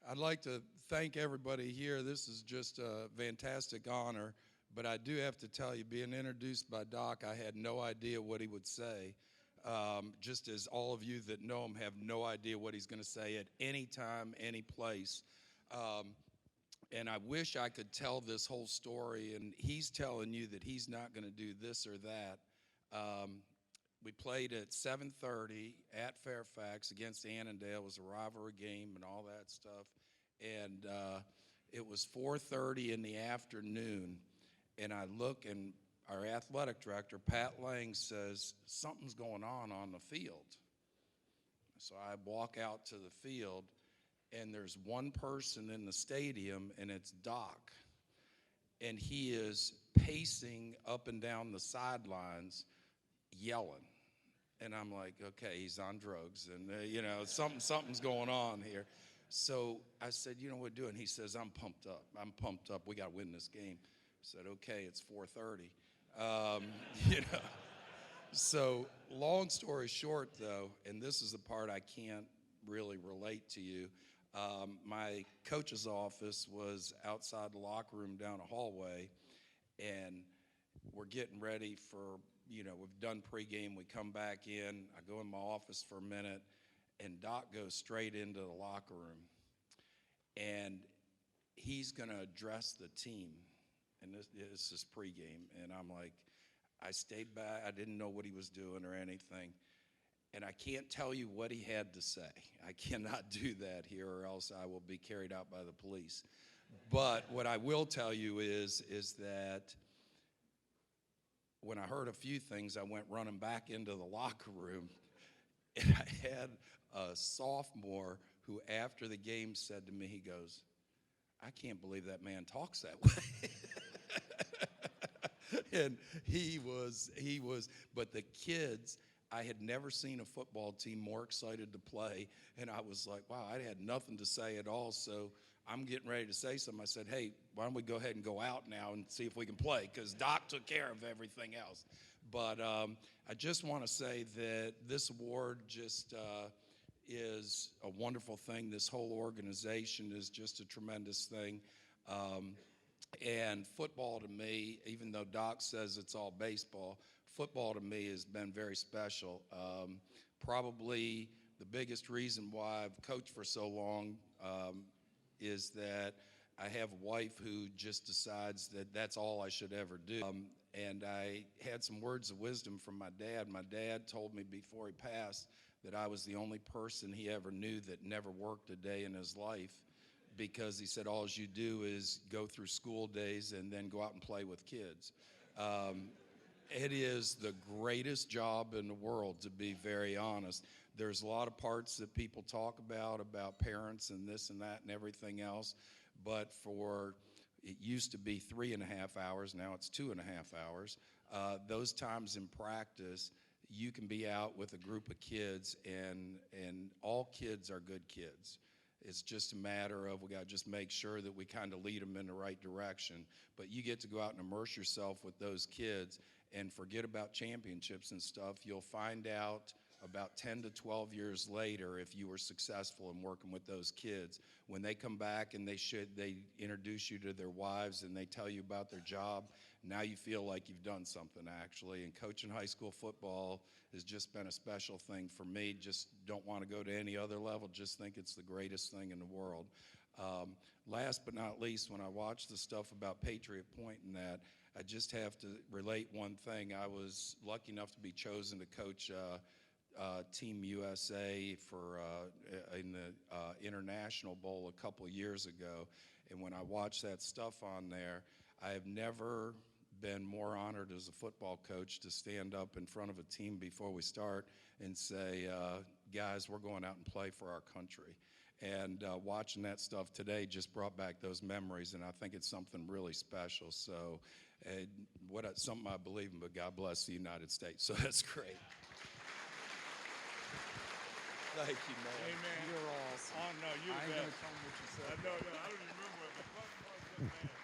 I'd like to thank everybody here. This is just a fantastic honor, but I do have to tell you, being introduced by Doc, I had no idea what he would say. Just as all of you that know him have no idea what he's going to say at any time, any place. And I wish I could tell this whole story, and he's telling you that he's not going to do this or that. We played at 7:30 at Fairfax against Annandale. It was a rivalry game and all that stuff. And it was 4:30 in the afternoon, and I look, and our athletic director, Pat Lang, says, something's going on the field. So I walk out to the field, and there's one person in the stadium, and it's Doc. And he is pacing up and down the sidelines, yelling. And I'm like, okay, he's on drugs, and something's going on here. So I said, what we're doing? He says, I'm pumped up. We got to win this game. I said, okay, it's 4:30. So long story short, though, and this is the part I can't really relate to you. My coach's office was outside the locker room down a hallway, and we're getting ready for, we've done pregame. We come back in. I go in my office for a minute, and Doc goes straight into the locker room, and he's going to address the team. And this is pregame, and I'm like, I stayed back. I didn't know what he was doing or anything. And I can't tell you what he had to say. I cannot do that here, or else I will be carried out by the police. But what I will tell you is that when I heard a few things, I went running back into the locker room, and I had a sophomore who, after the game, said to me, he goes, I can't believe that man talks that way. And he was, but the kids, I had never seen a football team more excited to play, and I was like, wow, I had nothing to say at all, so I'm getting ready to say something. I said, hey, why don't we go ahead and go out now and see if we can play, because Doc took care of everything else. But I just want to say that this award just is a wonderful thing. This whole organization is just a tremendous thing. And football to me, even though Doc says it's all baseball, football to me has been very special. Probably the biggest reason why I've coached for so long is that I have a wife who just decides that that's all I should ever do. And I had some words of wisdom from my dad. My dad told me before he passed that I was the only person he ever knew that never worked a day in his life, because he said all you do is go through school days and then go out and play with kids. It is the greatest job in the world, to be very honest. There's a lot of parts that people talk about parents and this and that and everything else, but it used to be 3.5 hours, now it's 2.5 hours. Those times in practice, you can be out with a group of kids, and all kids are good kids. It's just a matter of we got to just make sure that we kind of lead them in the right direction. But you get to go out and immerse yourself with those kids and forget about championships and stuff. You'll find out about 10 to 12 years later if you were successful in working with those kids. When they come back and they introduce you to their wives and they tell you about their job, now you feel like you've done something, actually. And coaching high school football has just been a special thing for me. Just don't want to go to any other level. Just think it's the greatest thing in the world. Last but not least, when I watch the stuff about Patriot Point and that, I just have to relate one thing. I was lucky enough to be chosen to coach Team USA in the International Bowl a couple years ago. And when I watched that stuff on there, I have never been more honored as a football coach to stand up in front of a team before we start and say, guys, we're going out and play for our country. And watching that stuff today just brought back those memories, and I think it's something really special. So something I believe in, but God bless the United States. So that's great. Thank you, man. Amen. You're awesome. Oh, no, you're the best. I ain't going to tell them what you said. No, I don't even remember what the fuck was, man.